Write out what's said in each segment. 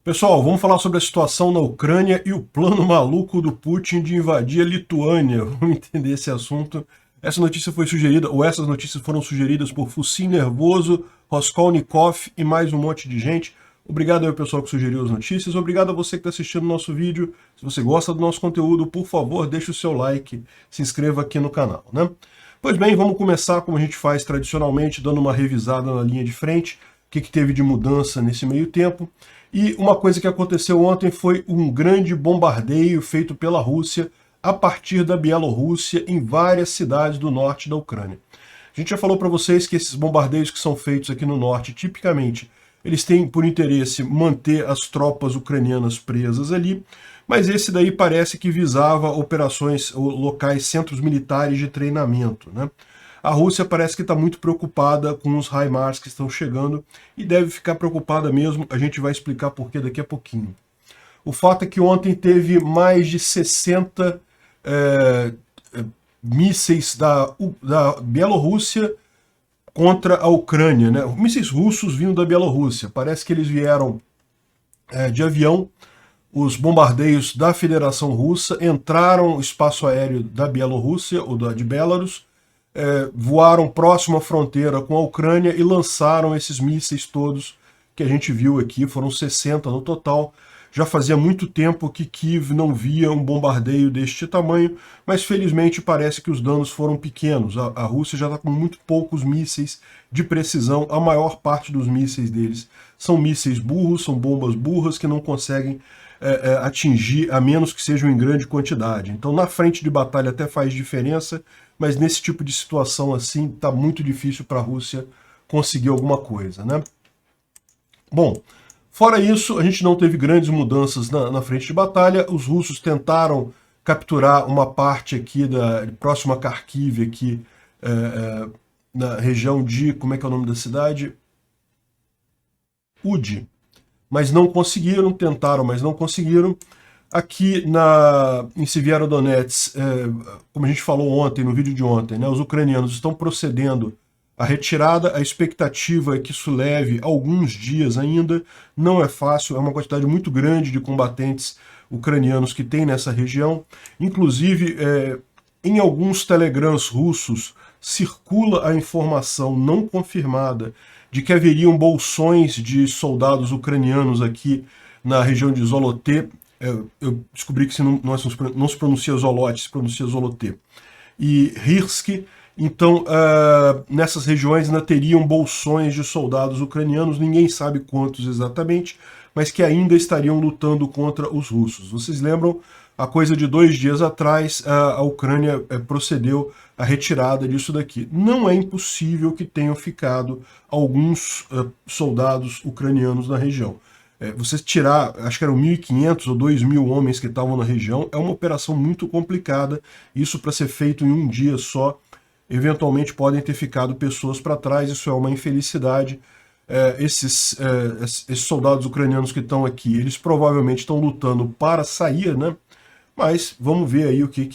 Pessoal, vamos falar sobre a situação na Ucrânia e o plano maluco do Putin de invadir a Lituânia. Vamos entender esse assunto. Essa notícia foi sugerida, ou essas notícias foram sugeridas por Focinho Nervoso, Raskolnikov e mais um monte de gente. Obrigado aí ao pessoal que sugeriu as notícias. Obrigado a você que está assistindo o nosso vídeo. Se você gosta do nosso conteúdo, por favor, deixe o seu like, se inscreva aqui no canal, né? Pois bem, vamos começar como a gente faz tradicionalmente, dando uma revisada na linha de frente, o que teve de mudança nesse meio tempo. E uma coisa que aconteceu ontem foi um grande bombardeio feito pela Rússia a partir da Bielorrússia em várias cidades do norte da Ucrânia. A gente já falou para vocês que esses bombardeios que são feitos aqui no norte, tipicamente, eles têm por interesse manter as tropas ucranianas presas ali, mas esse daí parece que visava operações ou locais, centros militares de treinamento, né? A Rússia parece que está muito preocupada com os HIMARS que estão chegando e deve ficar preocupada mesmo, a gente vai explicar por que daqui a pouquinho. O fato é que ontem teve mais de 60 mísseis da Bielorrússia contra a Ucrânia, né? Mísseis russos vindo da Bielorrússia. Parece que eles vieram de avião. Os bombardeios da Federação Russa entraram no espaço aéreo da Bielorrússia, ou de Belarus, voaram próximo à fronteira com a Ucrânia e lançaram esses mísseis todos que a gente viu aqui, foram 60 no total. Já fazia muito tempo que Kiev não via um bombardeio deste tamanho, mas felizmente parece que os danos foram pequenos. A Rússia já está com muito poucos mísseis de precisão, a maior parte dos mísseis deles são mísseis burros, são bombas burras que não conseguem atingir, a menos que sejam em grande quantidade. Então na frente de batalha até faz diferença, mas nesse tipo de situação assim, está muito difícil para a Rússia conseguir alguma coisa, né? Bom, fora isso, a gente não teve grandes mudanças na frente de batalha. Os russos tentaram capturar uma parte aqui próxima a Kharkiv, aqui na região de, como é que é o nome da cidade? Udi. Mas não conseguiram, tentaram, mas não conseguiram. Aqui em Severodonetsk, como a gente falou ontem, no vídeo de ontem, né, os ucranianos estão procedendo à retirada, a expectativa é que isso leve alguns dias ainda, não é fácil, é uma quantidade muito grande de combatentes ucranianos que tem nessa região. Inclusive, em alguns telegrams russos, circula a informação não confirmada de que haveriam bolsões de soldados ucranianos aqui na região de Zolote. Eu descobri que não se pronuncia Zolote, se pronuncia Zolote. E Hirsk. Então, nessas regiões ainda teriam bolsões de soldados ucranianos, ninguém sabe quantos exatamente, mas que ainda estariam lutando contra os russos. Vocês lembram, a coisa de 2 dias atrás, a Ucrânia procedeu à retirada disso daqui. Não é impossível que tenham ficado alguns soldados ucranianos na região. Você tirar, acho que eram 1.500 ou 2.000 homens que estavam na região, é uma operação muito complicada, isso para ser feito em um dia só. Eventualmente podem ter ficado pessoas para trás, isso é uma infelicidade. Esses soldados ucranianos que estão aqui, eles provavelmente estão lutando para sair, né? Mas vamos ver aí o que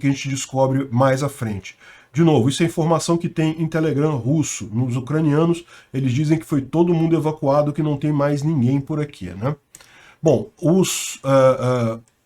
a gente descobre mais à frente. De novo, isso é informação que tem em Telegram russo. Nos ucranianos, eles dizem que foi todo mundo evacuado, que não tem mais ninguém por aqui, né? Bom,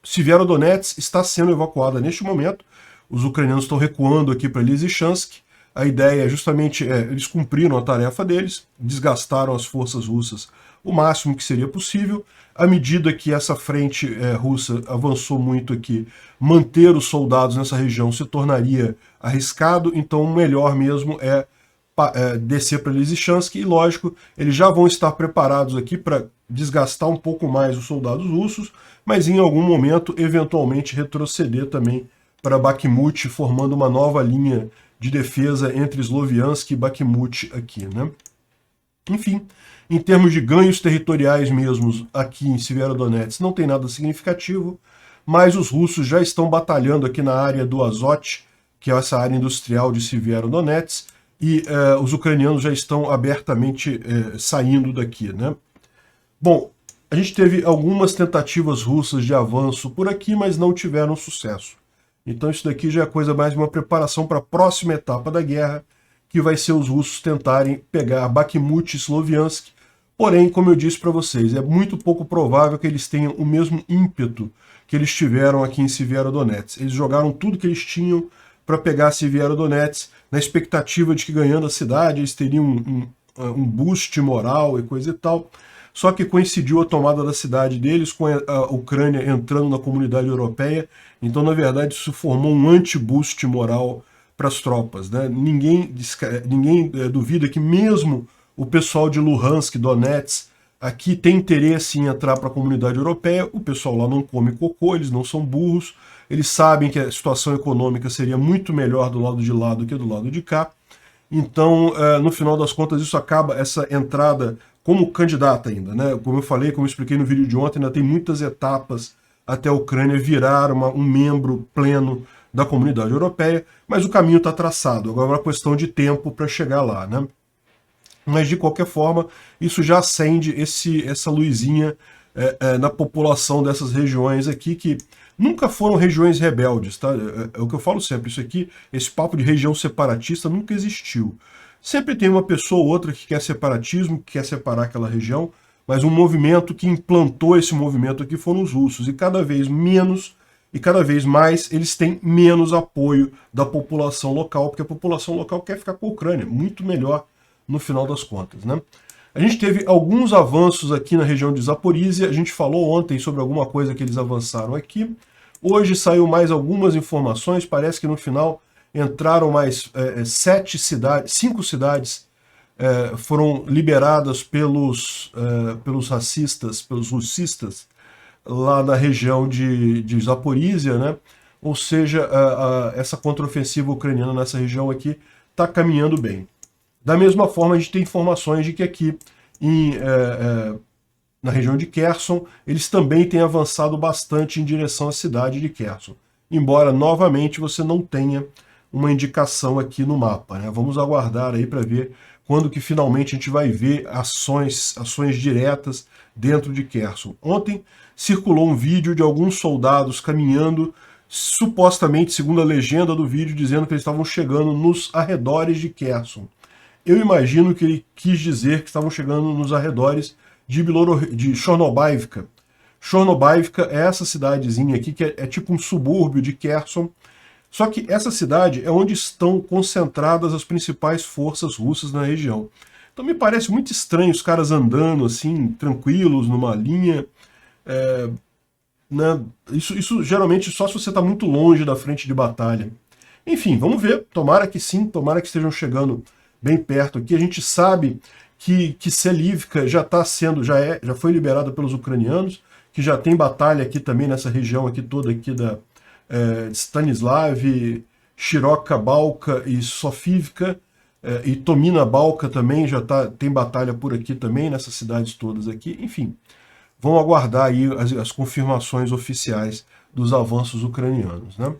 Severodonetsk está sendo evacuada neste momento. Os ucranianos estão recuando aqui para Lysychansk. A ideia é justamente, eles cumpriram a tarefa deles, desgastaram as forças russas o máximo que seria possível. À medida que essa frente russa avançou muito aqui, manter os soldados nessa região se tornaria arriscado, então o melhor mesmo é descer para Lysychansk, e lógico, eles já vão estar preparados aqui para desgastar um pouco mais os soldados russos, mas em algum momento, eventualmente, retroceder também para Bakhmut, formando uma nova linha de defesa entre Sloviansk e Bakhmut aqui, né? Enfim, em termos de ganhos territoriais mesmos aqui em Severodonetsk, não tem nada significativo, mas os russos já estão batalhando aqui na área do Azot, que é essa área industrial de Severodonetsk, e os ucranianos já estão abertamente saindo daqui, né? Bom, a gente teve algumas tentativas russas de avanço por aqui, mas não tiveram sucesso. Então isso daqui já é coisa mais de uma preparação para a próxima etapa da guerra, que vai ser os russos tentarem pegar Bakhmut e Sloviansk, Porém, como eu disse para vocês, é muito pouco provável que eles tenham o mesmo ímpeto que eles tiveram aqui em Severodonetsk. Eles jogaram tudo que eles tinham para pegar Severodonetsk, na expectativa de que ganhando a cidade eles teriam um boost moral e coisa e tal. Só que coincidiu a tomada da cidade deles com a Ucrânia entrando na comunidade europeia, então na verdade isso formou um anti-boost moral para as tropas, né? Ninguém duvida que mesmo o pessoal de Luhansk, Donetsk, aqui tem interesse em entrar para a comunidade europeia, o pessoal lá não come cocô, eles não são burros, eles sabem que a situação econômica seria muito melhor do lado de lá do que do lado de cá. Então, no final das contas, isso acaba, essa entrada como candidata ainda, né? Como eu falei, como eu expliquei no vídeo de ontem, ainda tem muitas etapas até a Ucrânia virar um membro pleno da comunidade europeia, mas o caminho está traçado, agora é uma questão de tempo para chegar lá, né? Mas, de qualquer forma, isso já acende essa luzinha na população dessas regiões aqui, que nunca foram regiões rebeldes, tá? É o que eu falo sempre, isso aqui, esse papo de região separatista nunca existiu. Sempre tem uma pessoa ou outra que quer separatismo, que quer separar aquela região, mas um movimento que implantou esse movimento aqui foram os russos, e cada vez menos e cada vez mais eles têm menos apoio da população local, porque a população local quer ficar com a Ucrânia, muito melhor no final das contas, né? A gente teve alguns avanços aqui na região de Zaporizhia, a gente falou ontem sobre alguma coisa que eles avançaram aqui. Hoje saiu mais algumas informações, parece que no final entraram mais 5 cidades foram liberadas pelos russistas, lá na região de Zaporizhia, né? Ou seja, essa contraofensiva ucraniana nessa região aqui está caminhando bem. Da mesma forma, a gente tem informações de que aqui na região de Kherson, eles também têm avançado bastante em direção à cidade de Kherson. Embora, novamente, você não tenha uma indicação aqui no mapa, né? Vamos aguardar aí para ver quando que finalmente a gente vai ver ações diretas dentro de Kherson. Ontem circulou um vídeo de alguns soldados caminhando, supostamente, segundo a legenda do vídeo, dizendo que eles estavam chegando nos arredores de Kherson. Eu imagino que ele quis dizer que estavam chegando nos arredores de Chornobaivka. Chornobaivka é essa cidadezinha aqui, que é tipo um subúrbio de Kherson. Só que essa cidade é onde estão concentradas as principais forças russas na região. Então me parece muito estranho os caras andando assim, tranquilos, numa linha. Né? Isso geralmente só se você está muito longe da frente de batalha. Enfim, vamos ver. Tomara que sim, tomara que estejam chegando bem perto aqui. A gente sabe que Selivka já foi liberada pelos ucranianos, que já tem batalha aqui também nessa região aqui toda aqui da Stanislav, Shiroka Balka e Sofivka, e Tomina Balka também tem batalha por aqui também, nessas cidades todas aqui. Enfim, vamos aguardar aí as confirmações oficiais dos avanços ucranianos, né?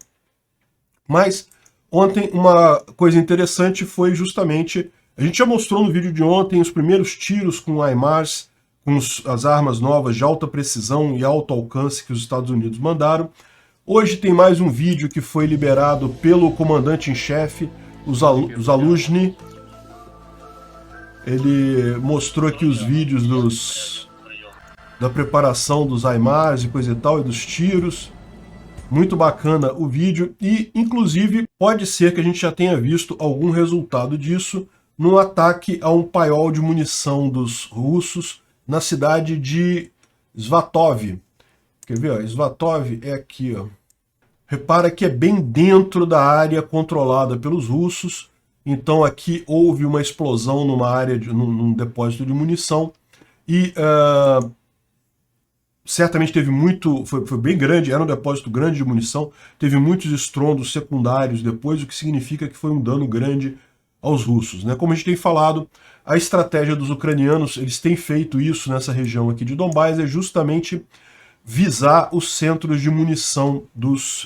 Mas ontem uma coisa interessante foi justamente, a gente já mostrou no vídeo de ontem os primeiros tiros com HIMARS, com as armas novas de alta precisão e alto alcance que os Estados Unidos mandaram. Hoje tem mais um vídeo que foi liberado pelo comandante-em-chefe, o Zaluzhny. Ele mostrou aqui os vídeos da preparação dos HIMARS e coisa e tal, e dos tiros. Muito bacana o vídeo e, inclusive, pode ser que a gente já tenha visto algum resultado disso no ataque a um paiol de munição dos russos na cidade de Svatov. Quer ver? Ó? Svatov é aqui, ó. Repara que é bem dentro da área controlada pelos russos. Então aqui houve uma explosão numa área, num depósito de munição. E certamente teve foi bem grande, era um depósito grande de munição. Teve muitos estrondos secundários depois, o que significa que foi um dano grande aos russos, né? Como a gente tem falado, a estratégia dos ucranianos, eles têm feito isso nessa região aqui de Donbás, é justamente visar os centros de munição dos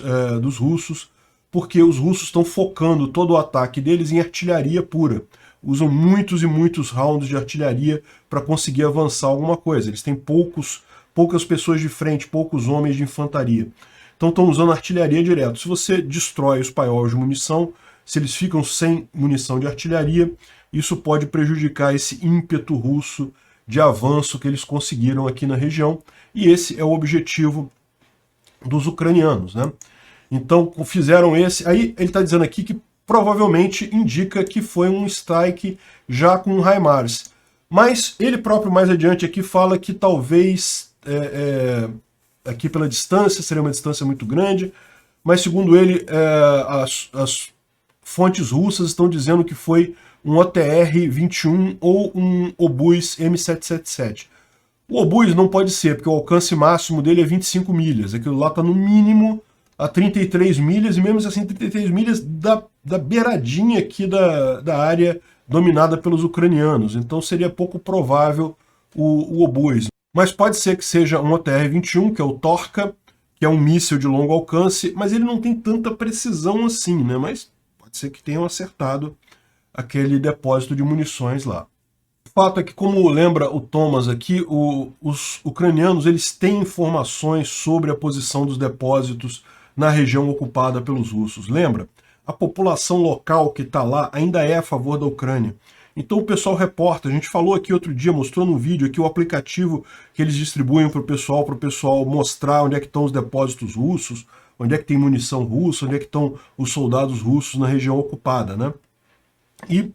russos, porque os russos estão focando todo o ataque deles em artilharia pura. Usam muitos e muitos rounds de artilharia para conseguir avançar alguma coisa. Eles têm poucas pessoas de frente, poucos homens de infantaria. Então estão usando artilharia direto. Se você destrói os paióis de munição, se eles ficam sem munição de artilharia, isso pode prejudicar esse ímpeto russo de avanço que eles conseguiram aqui na região, e esse é o objetivo dos ucranianos, né? Então fizeram esse, aí ele está dizendo aqui que provavelmente indica que foi um strike já com HIMARS, mas ele próprio mais adiante aqui fala que talvez aqui pela distância, seria uma distância muito grande, mas segundo ele as fontes russas estão dizendo que foi um OTR-21 ou um Obus M777. O Obus não pode ser, porque o alcance máximo dele é 25 milhas. Aquilo lá está no mínimo a 33 milhas, e mesmo assim 33 milhas da beiradinha aqui da área dominada pelos ucranianos. Então seria pouco provável o Obus. Mas pode ser que seja um OTR-21, que é o Torka, que é um míssil de longo alcance, mas ele não tem tanta precisão assim, né? Mas pode ser que tenham acertado aquele depósito de munições lá. O fato é que, como lembra o Thomas aqui, os ucranianos eles têm informações sobre a posição dos depósitos na região ocupada pelos russos. Lembra? A população local que está lá ainda é a favor da Ucrânia. Então o pessoal reporta, a gente falou aqui outro dia, mostrou no vídeo aqui o aplicativo que eles distribuem para o pessoal mostrar onde é que estão os depósitos russos, onde é que tem munição russa, onde é que estão os soldados russos na região ocupada, né? E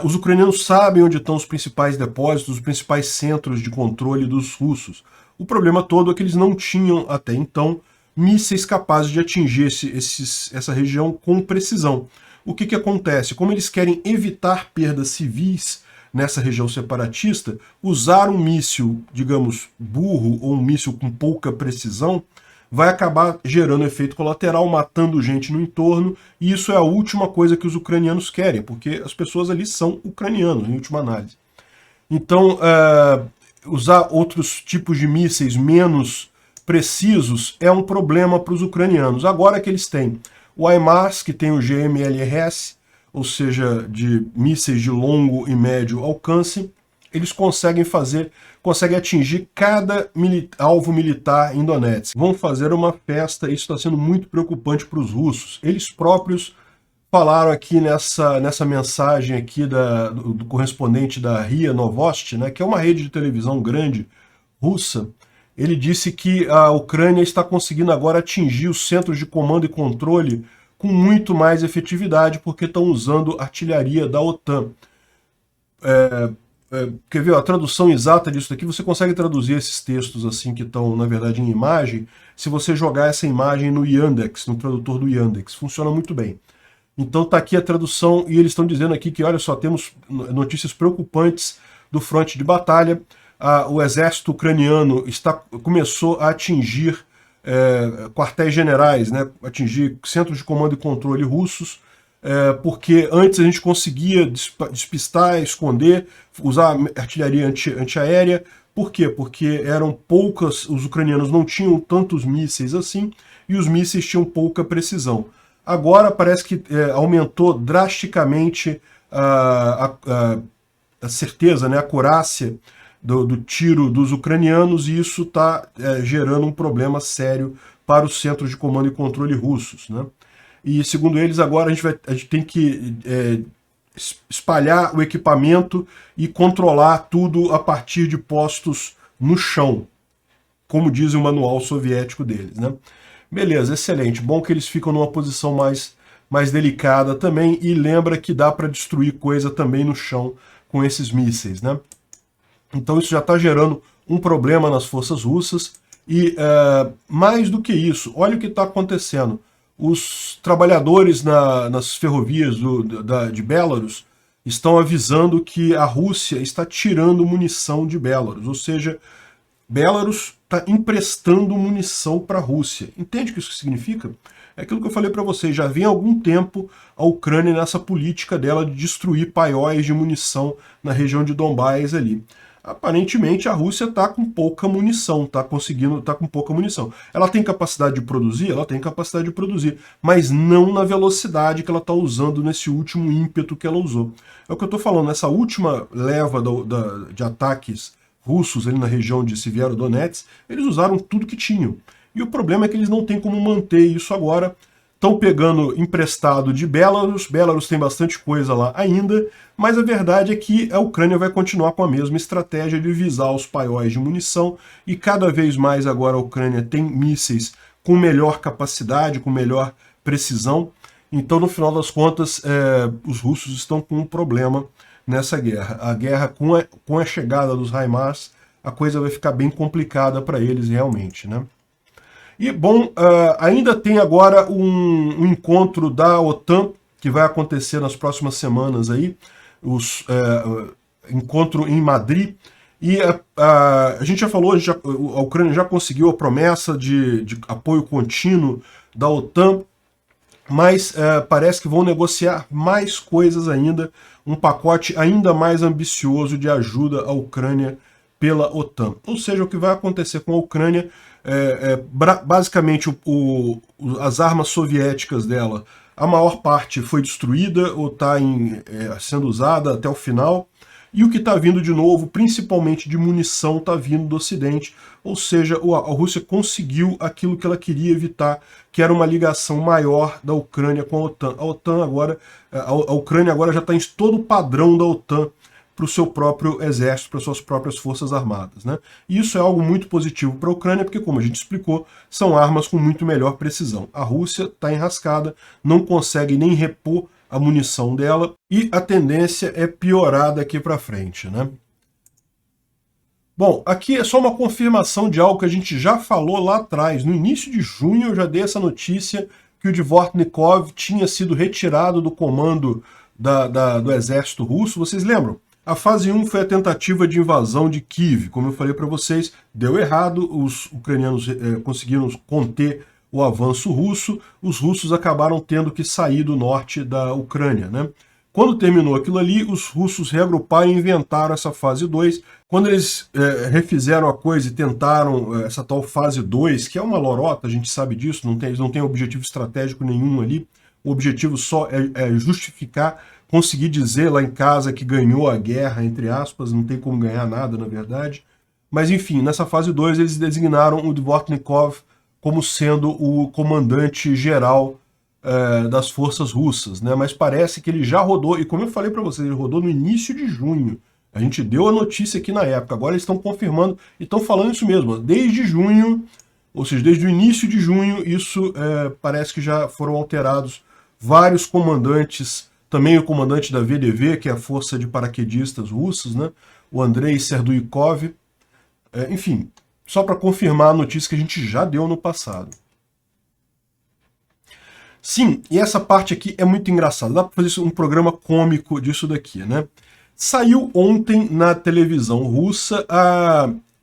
os ucranianos sabem onde estão os principais depósitos, os principais centros de controle dos russos. O problema todo é que eles não tinham, até então, mísseis capazes de atingir essa região com precisão. O que acontece? Como eles querem evitar perdas civis nessa região separatista, usar um míssil, digamos, burro ou um míssil com pouca precisão vai acabar gerando efeito colateral, matando gente no entorno, e isso é a última coisa que os ucranianos querem, porque as pessoas ali são ucranianos, em última análise. Então, usar outros tipos de mísseis menos precisos é um problema para os ucranianos. Agora que eles têm o HIMARS, que tem o GMLRS, ou seja, de mísseis de longo e médio alcance, eles conseguem atingir cada alvo militar em Donetsk. Vão fazer uma festa, isso está sendo muito preocupante para os russos. Eles próprios falaram aqui nessa mensagem aqui do correspondente da RIA Novosti, né, que é uma rede de televisão grande russa. Ele disse que a Ucrânia está conseguindo agora atingir os centros de comando e controle com muito mais efetividade, porque estão usando artilharia da OTAN. Quer ver a tradução exata disso daqui? Você consegue traduzir esses textos assim que estão, na verdade, em imagem, se você jogar essa imagem no Yandex, no tradutor do Yandex. Funciona muito bem. Então está aqui a tradução, e eles estão dizendo aqui que, olha só, temos notícias preocupantes do fronte de batalha. O exército ucraniano começou a atingir quartéis generais, né, atingir centros de comando e controle russos, porque antes a gente conseguia despistar, esconder, usar artilharia antiaérea. Por quê? Porque eram poucas, os ucranianos não tinham tantos mísseis assim, e os mísseis tinham pouca precisão. Agora parece que aumentou drasticamente a certeza, né, a acurácia do tiro dos ucranianos, e isso está gerando um problema sério para os centros de comando e controle russos, né? E segundo eles, agora a gente tem que espalhar o equipamento e controlar tudo a partir de postos no chão, como diz o manual soviético deles, né? Beleza, excelente. Bom que eles ficam numa posição mais delicada também, e lembra que dá para destruir coisa também no chão com esses mísseis, né? Então isso já está gerando um problema nas forças russas, e mais do que isso, olha o que está acontecendo. Os trabalhadores nas ferrovias de Belarus estão avisando que a Rússia está tirando munição de Belarus, ou seja, Belarus está emprestando munição para a Rússia. Entende o que isso significa? É aquilo que eu falei para vocês, já vem há algum tempo a Ucrânia nessa política dela de destruir paióis de munição na região de Donbás ali. Aparentemente a Rússia está com pouca munição, está com pouca munição. Ela tem capacidade de produzir? Ela tem capacidade de produzir, mas não na velocidade que ela está usando nesse último ímpeto que ela usou. É o que eu estou falando, nessa última leva de ataques russos ali na região de Sievierodonetsk, eles usaram tudo que tinham. E o problema é que eles não têm como manter isso agora. estão pegando emprestado de Belarus. Belarus tem bastante coisa lá ainda, mas a verdade é que a Ucrânia vai continuar com a mesma estratégia de visar os paióis de munição, e cada vez mais agora a Ucrânia tem mísseis com melhor capacidade, com melhor precisão. Então, no final das contas, os russos estão com um problema nessa guerra. A guerra, com a chegada dos HIMARS, a coisa vai ficar bem complicada para eles realmente, né? E, bom, ainda tem agora um encontro da OTAN, que vai acontecer nas próximas semanas aí, encontro em Madrid, e a gente já falou, a Ucrânia já conseguiu a promessa de apoio contínuo da OTAN, mas parece que vão negociar mais coisas ainda, um pacote ainda mais ambicioso de ajuda à Ucrânia pela OTAN. Ou seja, o que vai acontecer com a Ucrânia, basicamente as armas soviéticas dela, a maior parte foi destruída ou está sendo usada até o final, e o que está vindo de novo, principalmente de munição, está vindo do Ocidente, ou seja, a Rússia conseguiu aquilo que ela queria evitar, que era uma ligação maior da Ucrânia com a OTAN. A Ucrânia agora já está em todo o padrão da OTAN para o seu próprio exército, para suas próprias forças armadas, né? E isso é algo muito positivo para a Ucrânia, porque, como a gente explicou, são armas com muito melhor precisão. A Rússia está enrascada, não consegue nem repor a munição dela, e a tendência é piorar daqui para frente, né? Bom, aqui é só uma confirmação de algo que a gente já falou lá atrás. No início de junho eu já dei essa notícia que o Dvorknikov tinha sido retirado do comando do exército russo. Vocês lembram? A fase 1 foi a tentativa de invasão de Kiev. Como eu falei para vocês, deu errado, os ucranianos conseguiram conter o avanço russo, os russos acabaram tendo que sair do norte da Ucrânia, né? Quando terminou aquilo ali, os russos reagruparam e inventaram essa fase 2. Quando eles refizeram a coisa e tentaram essa tal fase 2, que é uma lorota, a gente sabe disso, eles não têm objetivo estratégico nenhum ali, o objetivo só é justificar, conseguir dizer lá em casa que ganhou a guerra, entre aspas, não tem como ganhar nada, na verdade. Mas enfim, nessa fase 2 eles designaram o Dvorknikov como sendo o comandante geral das forças russas, né? Mas parece que ele já rodou, e como eu falei para vocês, ele rodou no início de junho. A gente deu a notícia aqui na época, agora eles estão confirmando e estão falando isso mesmo, desde junho, ou seja, desde o início de junho, isso parece que já foram alterados vários comandantes, também o comandante da VDV, que é a Força de Paraquedistas Russos, né? O Andrei Serduikov, enfim, só para confirmar a notícia que a gente já deu no passado. Sim, e essa parte aqui é muito engraçada, dá para fazer um programa cômico disso daqui, né? Saiu ontem na televisão russa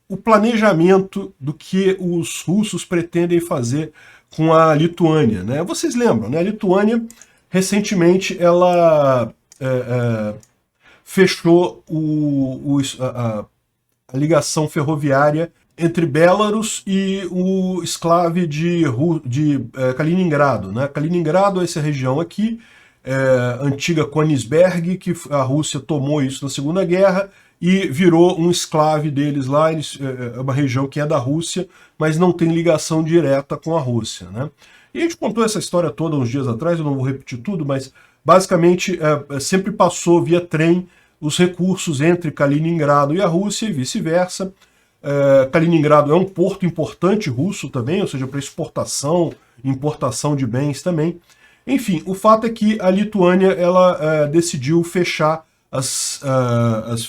o planejamento do que os russos pretendem fazer com a Lituânia, né? Vocês lembram, né? A Lituânia, recentemente, ela fechou a ligação ferroviária entre Belarus e o enclave de Kaliningrado, né? Kaliningrado é essa região aqui, antiga Königsberg, que a Rússia tomou isso na Segunda Guerra e virou um enclave deles lá. É uma região que é da Rússia, mas não tem ligação direta com a Rússia, né? E a gente contou essa história toda uns dias atrás, eu não vou repetir tudo, mas basicamente sempre passou via trem os recursos entre Kaliningrado e a Rússia e vice-versa. Kaliningrado é um porto importante russo também, ou seja, para exportação, importação de bens também. Enfim, o fato é que a Lituânia ela decidiu fechar as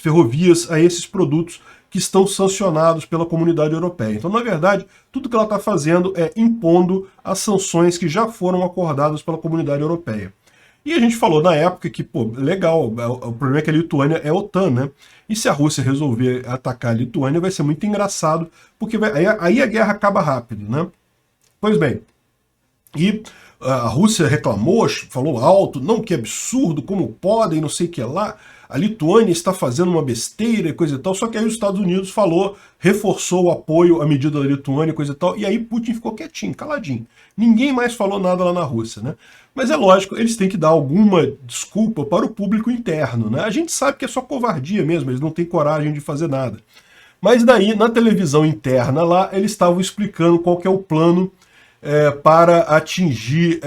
ferrovias a esses produtos que estão sancionados pela comunidade europeia. Então, na verdade, tudo que ela está fazendo é impondo as sanções que já foram acordadas pela comunidade europeia. E a gente falou na época que, pô, legal, o problema é que a Lituânia é OTAN, né? E se a Rússia resolver atacar a Lituânia, vai ser muito engraçado, porque aí a guerra acaba rápido, né? Pois bem, e a Rússia reclamou, falou alto, não, que absurdo, como podem, não sei o que lá, a Lituânia está fazendo uma besteira e coisa e tal, só que aí os Estados Unidos reforçou o apoio à medida da Lituânia e coisa e tal, e aí Putin ficou quietinho, caladinho. Ninguém mais falou nada lá na Rússia, né? Mas é lógico, eles têm que dar alguma desculpa para o público interno, né? A gente sabe que é só covardia mesmo, eles não têm coragem de fazer nada. Mas daí, na televisão interna lá, eles estavam explicando qual que é o plano para atingir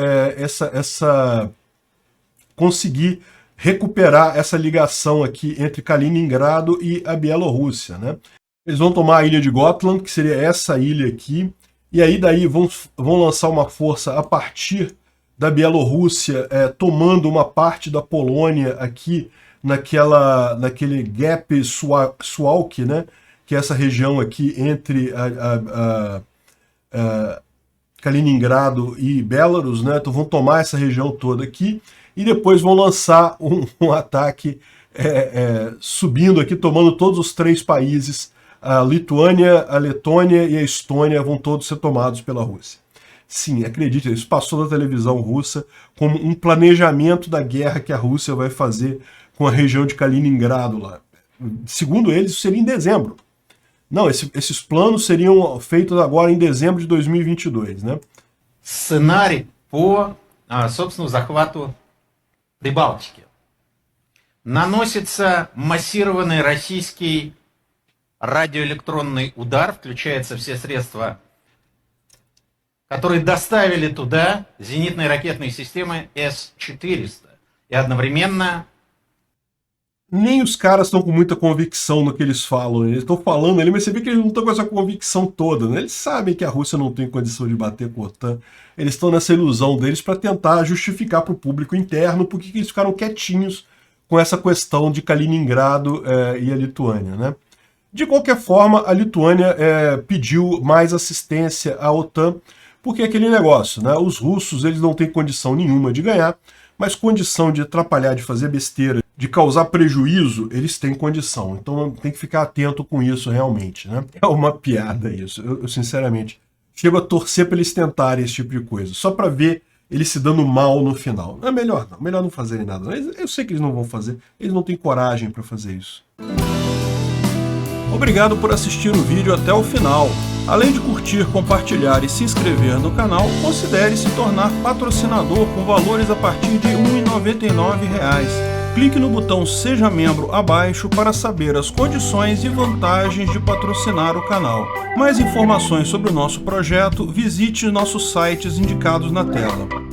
conseguir recuperar essa ligação aqui entre Kaliningrado e a Bielorrússia, né? Eles vão tomar a ilha de Gotland, que seria essa ilha aqui, e aí daí vão lançar uma força a partir da Bielorrússia, tomando uma parte da Polônia aqui naquele Gap Suwałki, né? Que é essa região aqui entre Kaliningrado e Belarus, né? Então vão tomar essa região toda aqui e depois vão lançar um ataque subindo aqui, tomando todos os 3 países. A Lituânia, a Letônia e a Estônia vão todos ser tomados pela Rússia. Sim, acredite, isso passou na televisão russa como um planejamento da guerra que a Rússia vai fazer com a região de Kaliningrado lá. Segundo eles, isso seria em dezembro. Não, esses planos seriam feitos agora em dezembro de 2022, né? Сценарий по, собственно, захвату Прибалтики. Наносится массированный российский радиоэлектронный удар, включаются все средства, которые доставили туда зенитные ракетные системы С-400. И одновременно... Nem os caras estão com muita convicção no que eles falam. Eles estão falando ali, mas você vê que eles não estão com essa convicção toda, né? Eles sabem que a Rússia não tem condição de bater com a OTAN. Eles estão nessa ilusão deles para tentar justificar para o público interno porque eles ficaram quietinhos com essa questão de Kaliningrado e a Lituânia, né? De qualquer forma, a Lituânia pediu mais assistência à OTAN, porque é aquele negócio, né? Os russos eles não têm condição nenhuma de ganhar, mas condição de atrapalhar, de fazer besteira, de causar prejuízo, eles têm condição. Então tem que ficar atento com isso realmente, né? É uma piada isso. Eu sinceramente chego a torcer para eles tentarem esse tipo de coisa, só para ver eles se dando mal no final. É melhor não fazerem nada. Eu sei que eles não vão fazer, eles não têm coragem para fazer isso. Obrigado por assistir o vídeo até o final. Além de curtir, compartilhar e se inscrever no canal, considere se tornar patrocinador com valores a partir de R$ 1,99. Clique no botão Seja Membro abaixo para saber as condições e vantagens de patrocinar o canal. Mais informações sobre o nosso projeto, visite nossos sites indicados na tela.